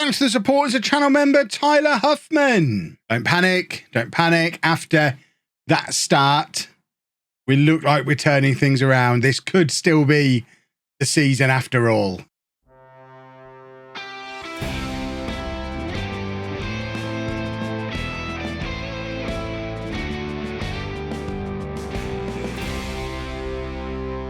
Thanks to the support as a channel member, Tyler Huffman. Don't panic. Don't panic. After that start, we look like we're turning things around. This could still be the season after all.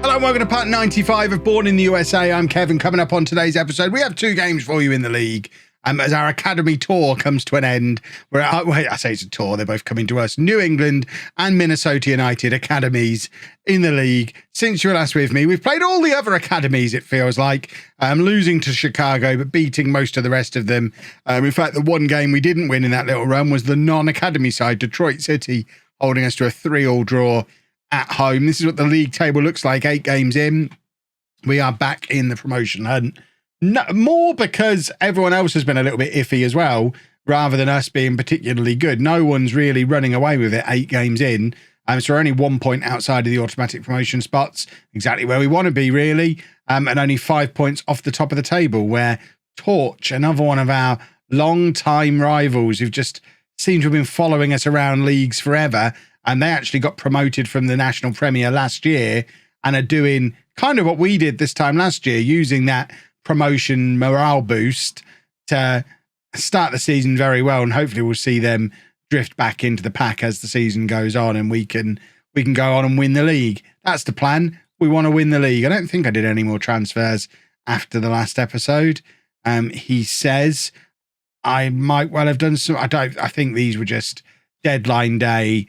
Hello and welcome to part 95 of Bourne in the USA. I'm Kevin. Coming up on today's episode, we have two games for you in the league. As our academy tour comes to an end, I say it's a tour, they're both coming to us, New England and Minnesota United academies in the league. Since you were last with me, we've played all the other academies, it feels like, losing to Chicago, but beating most of the rest of them. In fact, the one game we didn't win in that little run was the non-academy side, Detroit City, holding us to a 3-3 draw at home. This is what the league table looks like 8 games in. We are back in the promotion hunt. No, more because everyone else has been a little bit iffy as well, rather than us being particularly good. No one's really running away with it 8 games in. So we're only 1 point outside of the automatic promotion spots, exactly where we want to be, really. And only 5 points off the top of the table, where Torch, another one of our long-time rivals who've just seemed to have been following us around leagues forever, and they actually got promoted from the National Premier last year and are doing kind of what we did this time last year, using that promotion morale boost to start the season very well, and hopefully we'll see them drift back into the pack as the season goes on, and we can go on and win the league. That's the plan. We want to win the league. I don't think I did any more transfers after the last episode. He says I might well have done some. I think these were just deadline day.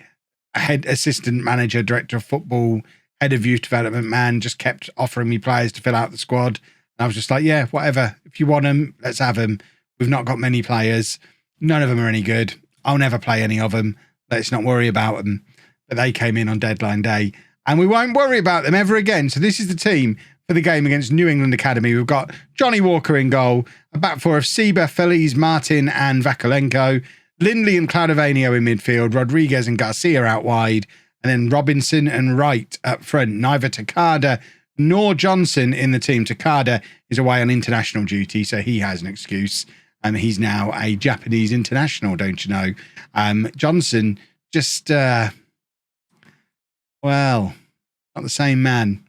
Head assistant manager, director of football, head of youth development man just kept offering me players to fill out the squad. And I was just like, yeah, whatever. If you want them, let's have them. We've not got many players. None of them are any good. I'll never play any of them. Let's not worry about them. But they came in on deadline day, and we won't worry about them ever again. So this is the team for the game against New England Academy. We've got Johnny Walker in goal, a back four of Sieber, Feliz, Martin and Vakulenko, Lindley and Claudivanio in midfield, Rodriguez and Garcia out wide, and then Robinson and Wright up front. Neither Takada nor Johnson in the team. Takada is away on international duty, so he has an excuse. He's now a Japanese international, don't you know? Johnson just, not the same man.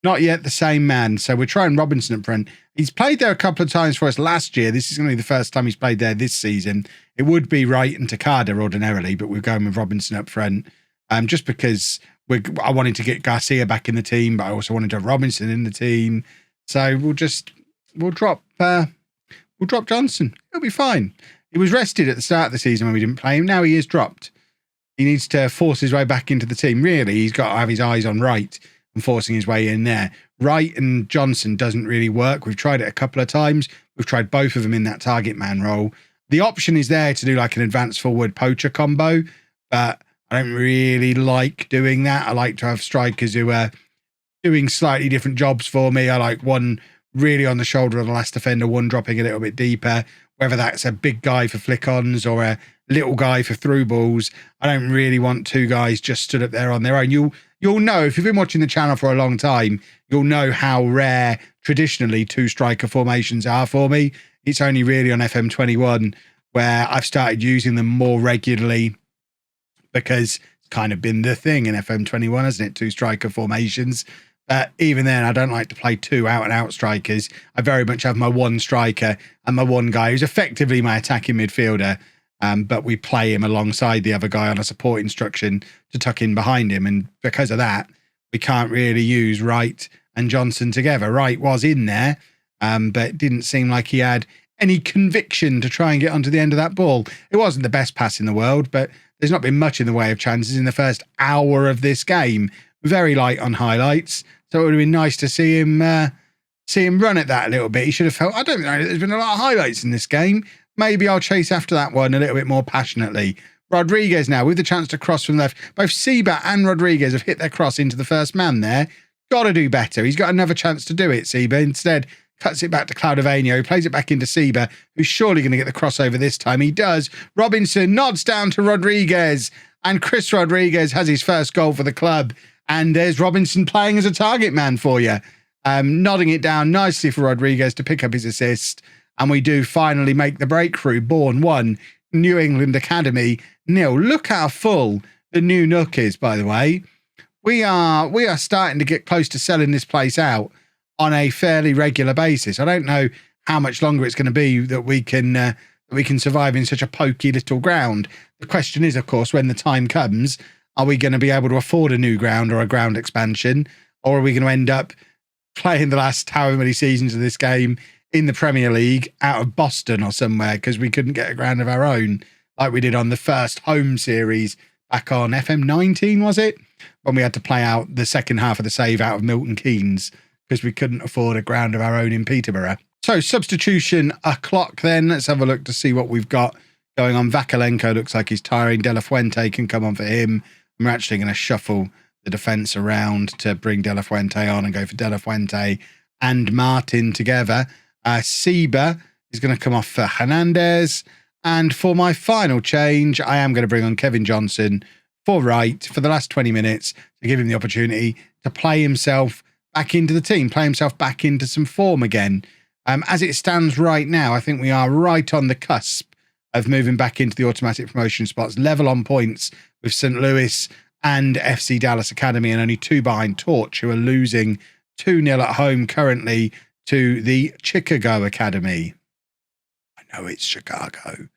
Not yet the same man. So we're trying Robinson up front. He's played there a couple of times for us last year. This is going to be the first time he's played there this season. It would be Wright and Takada ordinarily, but we're going with Robinson up front. Just because I wanted to get Garcia back in the team, but I also wanted to have Robinson in the team. So we'll drop Johnson. He'll be fine. He was rested at the start of the season when we didn't play him. Now he is dropped. He needs to force his way back into the team. Really, he's got to have his eyes on Wright and forcing his way in there. Wright and Johnson doesn't really work. We've tried it a couple of times. We've tried both of them in that target man role. The option is there to do like an advanced forward poacher combo, but I don't really like doing that. I like to have strikers who are doing slightly different jobs for me. I like one really on the shoulder of the last defender, one dropping a little bit deeper, whether that's a big guy for flick-ons or a little guy for through balls. I don't really want two guys just stood up there on their own. You'll know, if you've been watching the channel for a long time, you'll know how rare traditionally 2 striker formations are for me. It's only really on FM21 where I've started using them more regularly, because it's kind of been the thing in FM21, hasn't it? 2 striker formations. Even then, I don't like to play 2 out-and-out strikers. I very much have my 1 striker and my 1 guy who's effectively my attacking midfielder. But we play him alongside the other guy on a support instruction to tuck in behind him. And because of that, we can't really use Wright and Johnson together. Wright was in there, but it didn't seem like he had any conviction to try and get onto the end of that ball. It wasn't the best pass in the world, but there's not been much in the way of chances in the first hour of this game. Very light on highlights. So it would have been nice to see him run at that a little bit. He should have felt, I don't know, there's been a lot of highlights in this game. Maybe I'll chase after that one a little bit more passionately. Rodriguez now with the chance to cross from left. Both Sieber and Rodriguez have hit their cross into the first man there. Got to do better. He's got another chance to do it, Sieber. Instead, cuts it back to Claudivanio, plays it back into Sieber, who's surely going to get the crossover this time. He does. Robinson nods down to Rodriguez, and Chris Rodriguez has his first goal for the club. And there's Robinson playing as a target man for you. Nodding it down nicely for Rodriguez to pick up his assist. and we do finally make the breakthrough. Bourne 1, New England Academy 0. Look how full the new Nook is, by the way. We are starting to get close to selling this place out on a fairly regular basis. I don't know how much longer it's going to be that we can survive in such a pokey little ground. The question is, of course, when the time comes, are we going to be able to afford a new ground or a ground expansion, or are we going to end up playing the last however many seasons of this game in the Premier League out of Boston or somewhere because we couldn't get a ground of our own like we did on the first home series back on FM19, was it? When we had to play out the second half of the save out of Milton Keynes because we couldn't afford a ground of our own in Peterborough. So substitution o'clock then. Let's have a look to see what we've got going on. Vakalenko looks like he's tiring. De La Fuente can come on for him. I'm actually going to shuffle the defence around to bring De La Fuente on and go for De La Fuente and Martin together. Seba is going to come off for Hernandez. And for my final change, I am going to bring on Kevin Johnson for right for the last 20 minutes to give him the opportunity to play himself back into the team, play himself back into some form again. As it stands right now, I think we are right on the cusp of moving back into the automatic promotion spots, level on points with St. Louis and FC Dallas Academy, and only 2 behind Torch, who are losing 2-0 at home currently to the Chicago Academy. I know it's Chicago.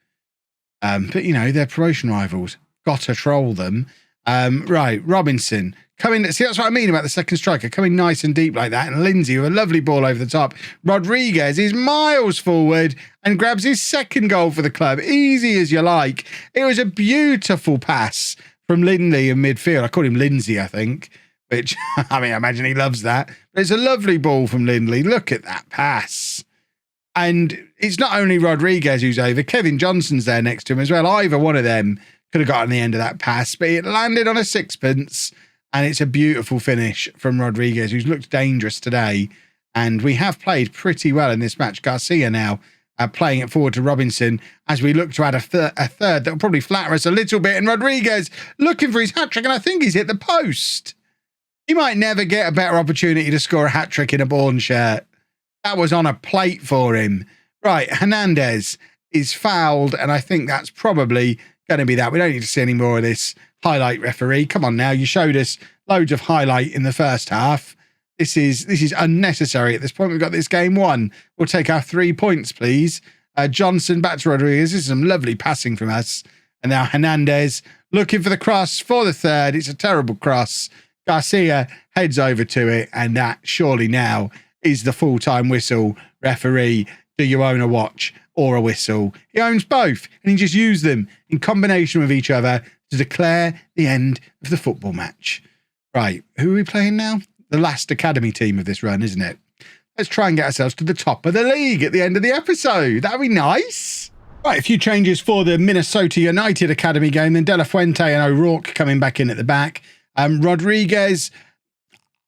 But, you know, they're promotion rivals. Got to troll them. Right, Robinson. Coming, see, that's what I mean about the second striker. Coming nice and deep like that. And Lindsay with a lovely ball over the top. Rodriguez is miles forward and grabs his second goal for the club. Easy as you like. It was a beautiful pass from Lindley in midfield. I called him Lindsay, I think. Which, I mean, I imagine he loves that. But it's a lovely ball from Lindley. Look at that pass. And it's not only Rodriguez who's over. Kevin Johnson's there next to him as well. Either one of them could have gotten the end of that pass. But it landed on a sixpence. And it's a beautiful finish from Rodriguez, who's looked dangerous today. And we have played pretty well in this match. Garcia now playing it forward to Robinson as we look to add a third that will probably flatter us a little bit. And Rodriguez looking for his hat-trick, and I think he's hit the post. He might never get a better opportunity to score a hat-trick in a Bourne shirt. That was on a plate for him. Right, Hernandez is fouled, and I think that's probably going to be that. We don't need to see any more of this highlight, referee. Come on now, you showed us loads of highlight in the first half. This is unnecessary at this point. We've got this game won. We'll take our 3 points, please. Johnson back to Rodriguez. This is some lovely passing from us. And now Hernandez looking for the cross for the third. It's a terrible cross. Garcia heads over to it, and that surely now is the full-time whistle. Referee, do you own a watch or a whistle? He owns both, and he just used them in combination with each other to declare the end of the football match. Right, who are we playing now? The last academy team of this run, isn't it? Let's try and get ourselves to the top of the league at the end of the episode. That'd be nice. Right, a few changes for the Minnesota United Academy game. Then De La Fuente and O'Rourke coming back in at the back. Rodriguez,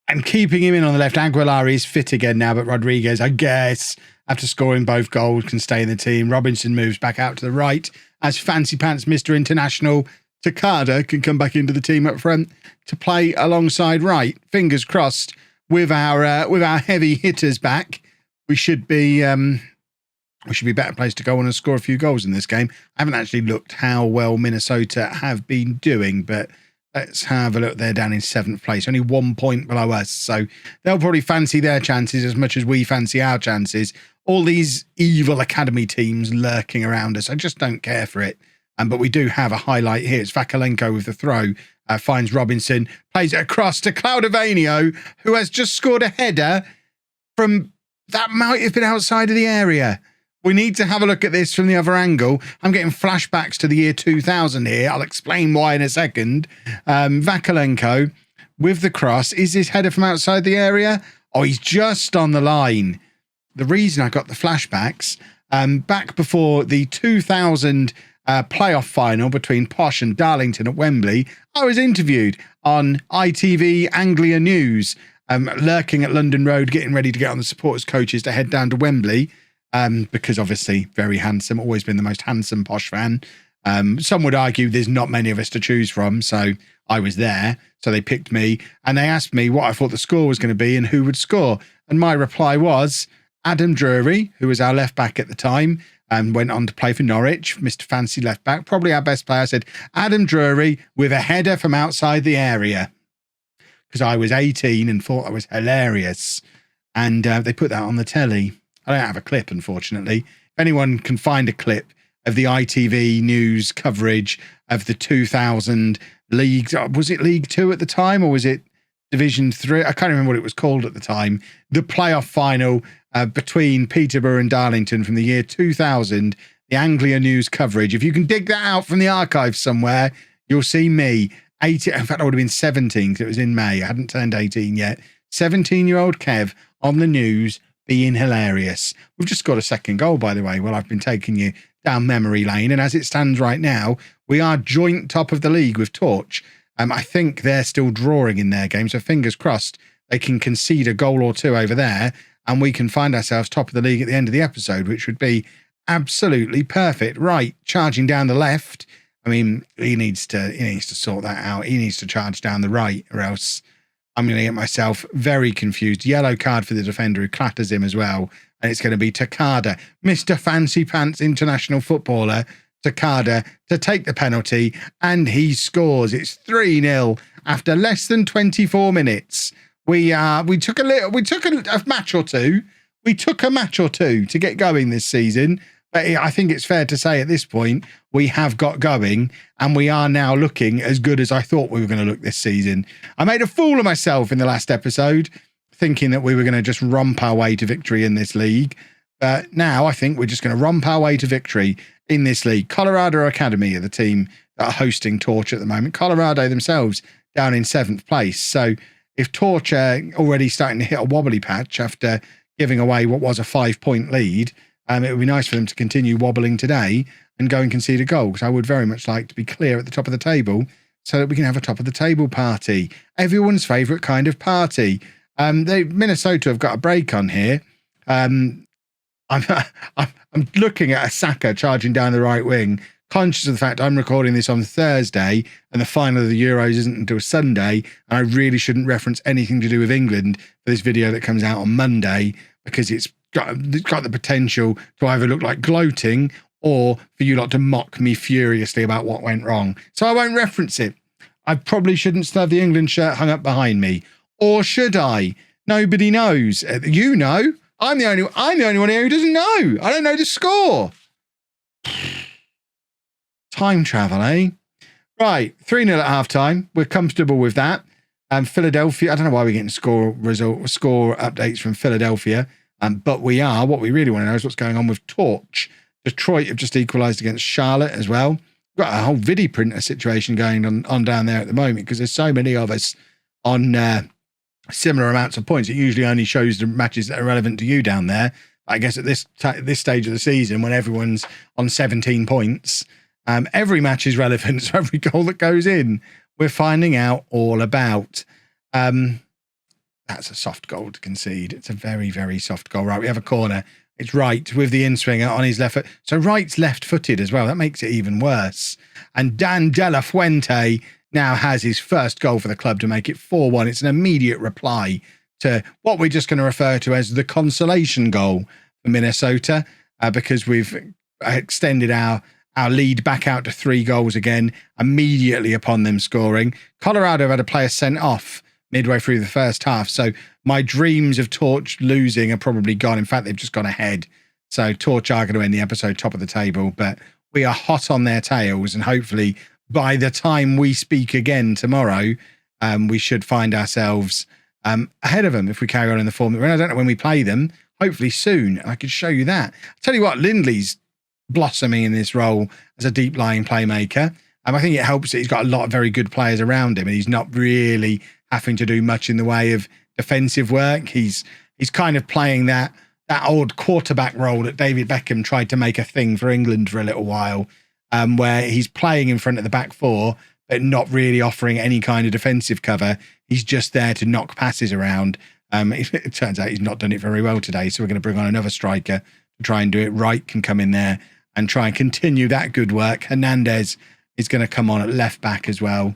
I'm keeping him in on the left. Aguilar is fit again now, but Rodriguez, I guess, after scoring both goals, can stay in the team. Robinson moves back out to the right as Fancy Pants Mr. International Takada can come back into the team up front to play alongside right. Fingers crossed with our heavy hitters back. We should be better placed to go on and score a few goals in this game. I haven't actually looked how well Minnesota have been doing, but let's have a look. They're down in 7th place, only 1 point below us. So they'll probably fancy their chances as much as we fancy our chances. All these evil academy teams lurking around us. I just don't care for it. But we do have a highlight here. It's Vakalenko with the throw. Finds Robinson. Plays it across to Claudivanio, who has just scored a header from... That might have been outside of the area. We need to have a look at this from the other angle. I'm getting flashbacks to the year 2000 here. I'll explain why in a second. Vakalenko with the cross. Is this header from outside the area? Oh, he's just on the line. The reason I got the flashbacks, back before the 2000 playoff final between Posh and Darlington at Wembley, I was interviewed on ITV Anglia News, lurking at London Road, getting ready to get on the supporters' coaches to head down to Wembley. Because obviously very handsome, always been the most handsome Posh fan. Some would argue there's not many of us to choose from, so I was there. So they picked me and they asked me what I thought the score was going to be and who would score. And my reply was Adam Drury, who was our left back at the time, and went on to play for Norwich, Mr. Fancy left back, probably our best player. I said, Adam Drury with a header from outside the area, because I was 18 and thought I was hilarious. And they put that on the telly. I don't have a clip, unfortunately. If anyone can find a clip of the ITV news coverage of the 2000 league, was it League 2 at the time, or was it Division 3? I can't remember what it was called at the time. The playoff final between Peterborough and Darlington from the year 2000, the Anglia news coverage. If you can dig that out from the archives somewhere, you'll see me. 18, in fact, I would have been 17 because it was in May. I hadn't turned 18 yet. 17-year-old Kev on the news being hilarious. We've just got a second goal, by the way, while I've been taking you down memory lane. And as it stands right now, we are joint top of the league with Torch. I think they're still drawing in their game, so fingers crossed they can concede a goal or two over there, and we can find ourselves top of the league at the end of the episode, which would be absolutely perfect. Right, charging down the left. I mean, he needs to sort that out. He needs to charge down the right, or else I'm going to get myself very confused. Yellow card for the defender who clatters him as well, and it's going to be Takada, Mr. Fancy Pants international footballer, Takada, to take the penalty, and he scores. It's 3-0 after less than 24 minutes. We took a match or two. We took a match or two to get going this season, but I think it's fair to say at this point we have got going, and we are now looking as good as I thought we were going to look this season. I made a fool of myself in the last episode, thinking that we were going to just romp our way to victory in this league. But now I think we're just going to romp our way to victory in this league. Colorado Academy are the team that are hosting Torch at the moment. Colorado themselves down in 7th place. So if Torch are already starting to hit a wobbly patch after giving away what was a 5-point lead, it would be nice for them to continue wobbling today and go and concede a goal, because I would very much like to be clear at the top of the table so that we can have a top of the table party. Everyone's favourite kind of party. Minnesota have got a break on here. I'm looking at a Saka charging down the right wing, conscious of the fact I'm recording this on Thursday and the final of the Euros isn't until Sunday, and I really shouldn't reference anything to do with England for this video that comes out on Monday, because it's got the potential to either look like gloating or for you lot to mock me furiously about what went wrong. So I won't reference it. I probably shouldn't still have the England shirt hung up behind me. Or should I? Nobody knows. You know. I'm the only one here who doesn't know. I don't know the score. Time travel, eh? Right, 3-0 at halftime. We're comfortable with that. Philadelphia, I don't know why we're getting score updates from Philadelphia, but we are. What we really want to know is what's going on with Torch. Detroit have just equalised against Charlotte as well. We've got a whole video printer situation going on down there at the moment, because there's so many of us on similar amounts of points. It usually only shows the matches that are relevant to you down there. I guess at this stage of the season, when everyone's on 17 points, every match is relevant, so every goal that goes in, we're finding out all about. That's a soft goal to concede. It's a very, very soft goal. Right, we have a corner. It's Wright with the in-swinger on his left foot. So Wright's left-footed as well. That makes it even worse. And Dan De La Fuente now has his first goal for the club to make it 4-1. It's an immediate reply to what we're just going to refer to as the consolation goal for Minnesota, because we've extended our lead back out to 3 goals again immediately upon them scoring. Colorado had a player sent off midway through the first half, so my dreams of Torch losing are probably gone. In fact, they've just gone ahead. So Torch are going to end the episode top of the table, but we are hot on their tails, and hopefully by the time we speak again tomorrow, we should find ourselves ahead of them if we carry on in the form that we're in. I don't know when we play them. Hopefully soon. I could show you that. I'll tell you what, Lindley's blossoming in this role as a deep-lying playmaker. I think it helps that he's got a lot of very good players around him, and he's not really having to do much in the way of defensive work. He's kind of playing that old quarterback role that David Beckham tried to make a thing for England for a little while, where he's playing in front of the back four, but not really offering any kind of defensive cover. He's just there to knock passes around. It turns out he's not done it very well today, so we're going to bring on another striker to try and do it. Wright can come in there and try and continue that good work. Hernandez is going to come on at left back as well.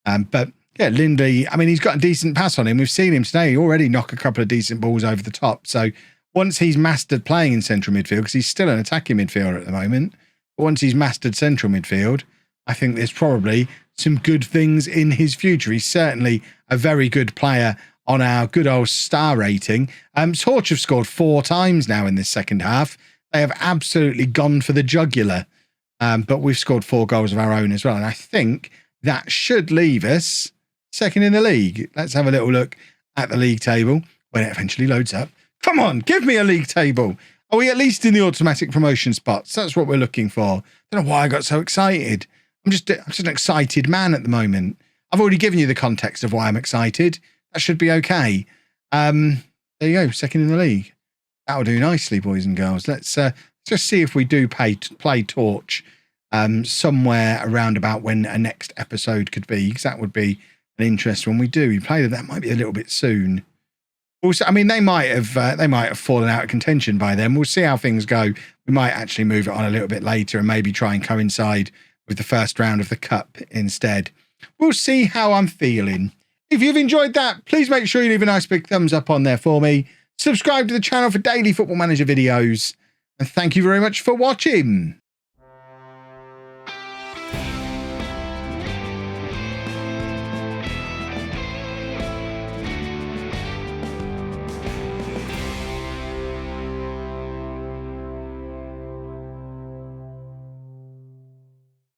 But yeah, Lindley, I mean, he's got a decent pass on him. We've seen him today already knock a couple of decent balls over the top. So once he's mastered playing in central midfield, because he's still an attacking midfielder at the moment, but once he's mastered central midfield, I think there's probably some good things in his future. He's certainly a very good player on our good old star rating. Torch have scored 4 times now in this second half. They have absolutely gone for the jugular. But we've scored 4 goals of our own as well. And I think that should leave us second in the league. Let's have a little look at the league table when it eventually loads up. Come on, give me a league table. Are we at least in the automatic promotion spots? That's what we're looking for. I don't know why I got so excited. I'm just an excited man at the moment. I've already given you the context of why I'm excited. That should be okay. There you go, second in the league. That'll do nicely, boys and girls. Let's just see if we do play Torch somewhere around about when a next episode could be, because that would be an interest when we do. We play that might be a little bit soon. Also, I mean, they might have fallen out of contention by then. We'll see how things go. We might actually move it on a little bit later and maybe try and coincide with the first round of the Cup instead. We'll see how I'm feeling. If you've enjoyed that, please make sure you leave a nice big thumbs up on there for me. Subscribe to the channel for daily Football Manager videos. And thank you very much for watching.